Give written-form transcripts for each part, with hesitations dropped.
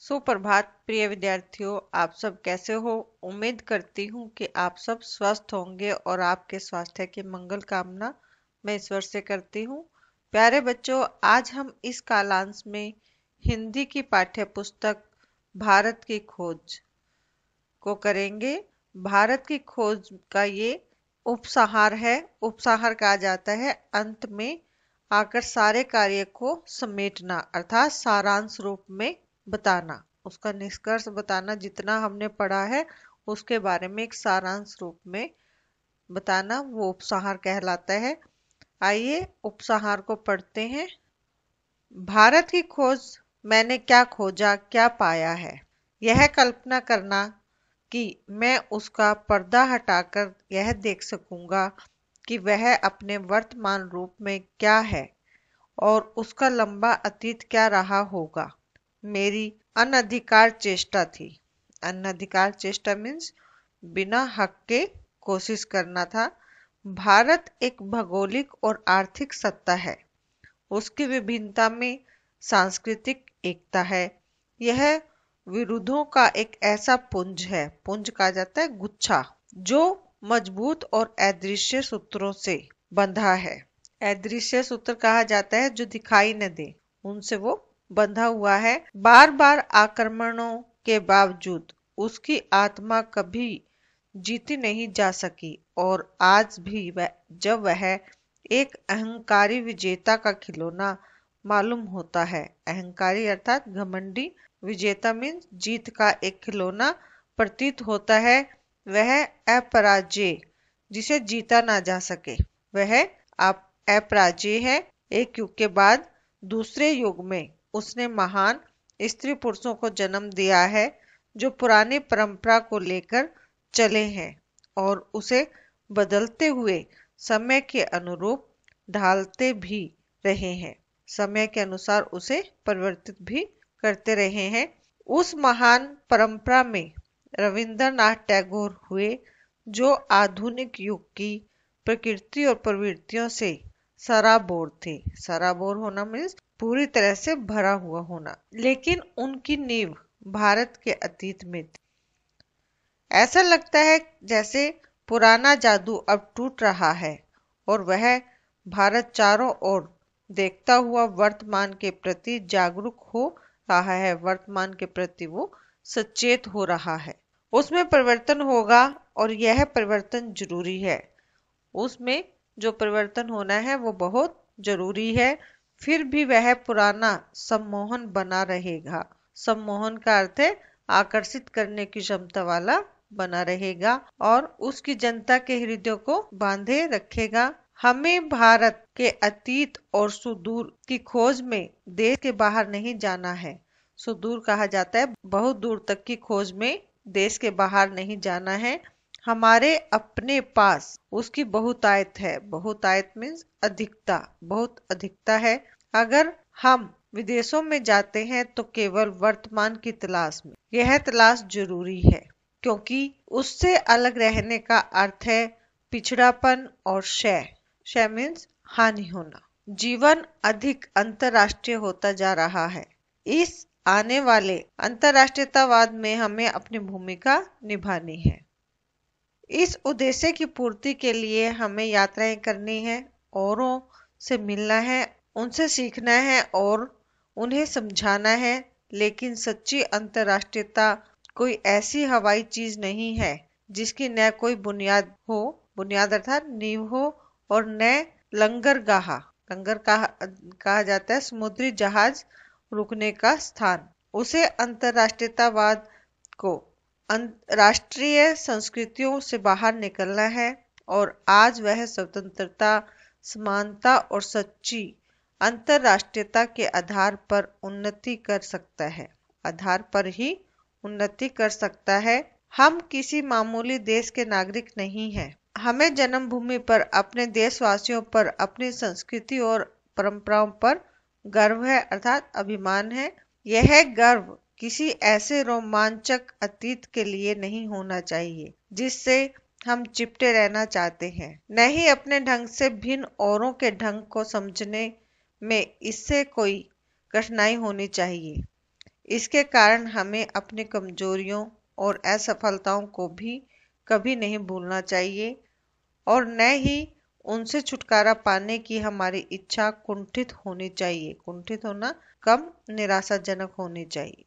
सुप्रभात प्रिय विद्यार्थियों, आप सब कैसे हो। उम्मीद करती हूँ कि आप सब स्वस्थ होंगे और आपके स्वास्थ्य की मंगल कामना मैं ईश्वर से करती हूँ। प्यारे बच्चों, आज हम इस कालांश में हिंदी की पाठ्य पुस्तक भारत की खोज को करेंगे। भारत की खोज का ये उपसंहार है। उपसंहार कहा जाता है अंत में आकर सारे कार्य को समेटना, अर्थात सारांश रूप में बताना, उसका निष्कर्ष बताना। जितना हमने पढ़ा है उसके बारे में एक सारांश रूप में बताना, वो उपसंहार कहलाता है। आइए उपसंहार को पढ़ते हैं। भारत की खोज। मैंने क्या खोजा, क्या पाया है। यह कल्पना करना कि मैं उसका पर्दा हटाकर यह देख सकूंगा कि वह अपने वर्तमान रूप में क्या है और उसका लंबा अतीत क्या रहा होगा, मेरी अनधिकार चेष्टा थी। अनधिकार चेष्टा मीन्स बिना हक के कोशिश करना था। भारत एक भौगोलिक और आर्थिक सत्ता है। उसकी विभिन्नता में सांस्कृतिक एकता है। यह विरोधों का एक ऐसा पुंज है, पुंज कहा जाता है गुच्छा, जो मजबूत और अदृश्य सूत्रों से बंधा है। अदृश्य सूत्र कहा जाता है जो दिखाई न दे, उनसे वो बंधा हुआ है। बार बार आक्रमणों के बावजूद उसकी आत्मा कभी जीती नहीं जा सकी और आज भी जब वह एक अहंकारी विजेता का खिलौना मालूम होता है। अहंकारी अर्थात घमंडी, विजेता मीन्स जीत का एक खिलौना प्रतीत होता है, वह अपराजय, जिसे जीता ना जा सके, वह आप अपराजय है। एक युग के बाद दूसरे युग में उसने महान स्त्री पुरुषों को जन्म दिया है जो पुरानी परंपरा को लेकर चले हैं और उसे बदलते हुए समय के अनुरूप ढालते भी रहे हैं, समय के अनुसार उसे परिवर्तित भी करते रहे हैं। उस महान परंपरा में रविंद्रनाथ टैगोर हुए, जो आधुनिक युग की प्रकृति और प्रवृत्तियों से सराबोर थे। सराबोर होना मीन्स पूरी तरह से भरा हुआ होना, लेकिन उनकी नींव भारत के अतीत में थी। ऐसा लगता है जैसे पुराना जादू अब टूट रहा है और वह भारत चारों ओर देखता हुआ वर्तमान के प्रति जागरूक हो रहा है। वर्तमान के प्रति वो सचेत हो रहा है। उसमें परिवर्तन होगा और यह परिवर्तन जरूरी है। उसमें जो परिवर्तन होना है वो बहुत जरूरी है। फिर भी वह पुराना सम्मोहन बना रहेगा। सम्मोहन का अर्थ है आकर्षित करने की क्षमता वाला बना रहेगा और उसकी जनता के हृदयों को बांधे रखेगा। हमें भारत के अतीत और सुदूर की खोज में देश के बाहर नहीं जाना है। सुदूर कहा जाता है बहुत दूर तक की खोज में, देश के बाहर नहीं जाना है। हमारे अपने पास उसकी बहुतायत है। बहुतायत मीन्स अधिकता, बहुत अधिकता है। अगर हम विदेशों में जाते हैं तो केवल वर्तमान की तलाश में। यह तलाश जरूरी है क्योंकि उससे अलग रहने का अर्थ है पिछड़ापन और क्षय। क्षय मीन्स हानि होना। जीवन अधिक अंतर्राष्ट्रीय होता जा रहा है। इस आने वाले अंतर्राष्ट्रीयतावाद में हमें अपनी भूमिका निभानी है। इस उद्देश्य की पूर्ति के लिए हमें यात्राएं करनी है, औरों से मिलना है, उनसे सीखना है और उन्हें समझाना है। लेकिन सच्ची अंतर्राष्ट्रीयता कोई ऐसी हवाई चीज नहीं है जिसकी न कोई बुनियाद हो, बुनियाद अर्थात नींव हो, और न लंगरगाह। लंगर कहा जाता है समुद्री जहाज रुकने का स्थान। उसे अंतर्राष्ट्रीयतावाद को राष्ट्रीय संस्कृतियों से बाहर निकलना है और आज वह स्वतंत्रता, समानता और सच्ची अंतर्राष्ट्रीयता के आधार पर उन्नति कर सकता है। आधार पर ही उन्नति कर सकता है। हम किसी मामूली देश के नागरिक नहीं हैं। हमें जन्मभूमि पर, अपने देशवासियों पर, अपनी संस्कृति और परंपराओं पर गर्व है, अर्थात अभिमान है। यह गर्व किसी ऐसे रोमांचक अतीत के लिए नहीं होना चाहिए जिससे हम चिपटे रहना चाहते हैं। न ही अपने ढंग से भिन्न औरों के ढंग को समझने में इससे कोई कठिनाई होनी चाहिए। इसके कारण हमें अपनी कमजोरियों और असफलताओं को भी कभी नहीं भूलना चाहिए और न ही उनसे छुटकारा पाने की हमारी इच्छा कुंठित होनी चाहिए। कुंठित होना कम निराशाजनक होनी चाहिए।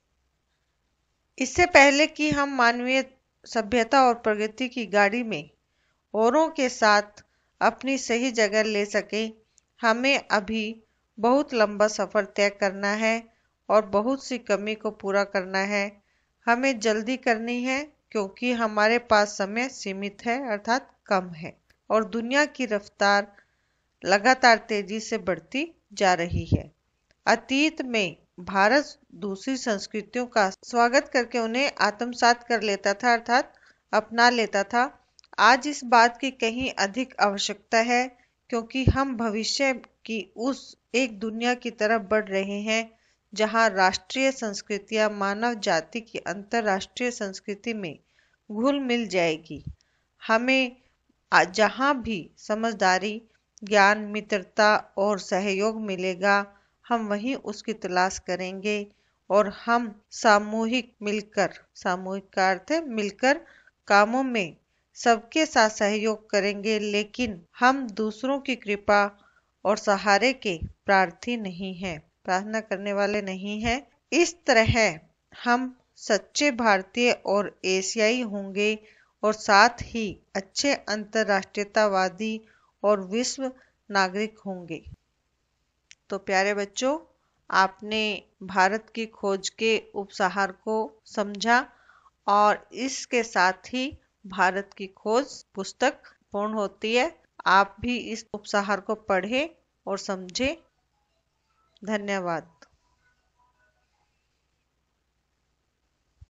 इससे पहले कि हम मानवीय सभ्यता और प्रगति की गाड़ी में औरों के साथ अपनी सही जगह ले सके, हमें अभी बहुत लंबा सफर तय करना है और बहुत सी कमी को पूरा करना है। हमें जल्दी करनी है क्योंकि हमारे पास समय सीमित है अर्थात कम है और दुनिया की रफ्तार लगातार तेजी से बढ़ती जा रही है। अतीत में भारत दूसरी संस्कृतियों का स्वागत करके उन्हें आत्मसात कर लेता था अर्थात अपना लेता था। आज इस बात की कहीं अधिक आवश्यकता है क्योंकि हम भविष्य की उस एक दुनिया की तरफ बढ़ रहे हैं जहां राष्ट्रीय संस्कृतियां मानव जाति की अंतर्राष्ट्रीय संस्कृति में घुल मिल जाएगी। हमें जहां भी समझदारी, ज्ञान, मित्रता और सहयोग मिलेगा, हम वहीं उसकी तलाश करेंगे और हम सामूहिक का अर्थ है मिलकर कामों में सबके साथ सहयोग करेंगे, लेकिन हम दूसरों की कृपा और सहारे के प्रार्थी नहीं हैं, प्रार्थना करने वाले नहीं हैं। इस तरह हम सच्चे भारतीय और एशियाई होंगे और साथ ही अच्छे अंतर्राष्ट्रीयतावादी और विश्व नागरिक होंगे। तो प्यारे बच्चों, आपने भारत की खोज के उपसार को समझा और इसके साथ ही भारत की खोज पुस्तक पूर्ण होती है। आप भी इस उपसार को पढ़ें और समझें। धन्यवाद।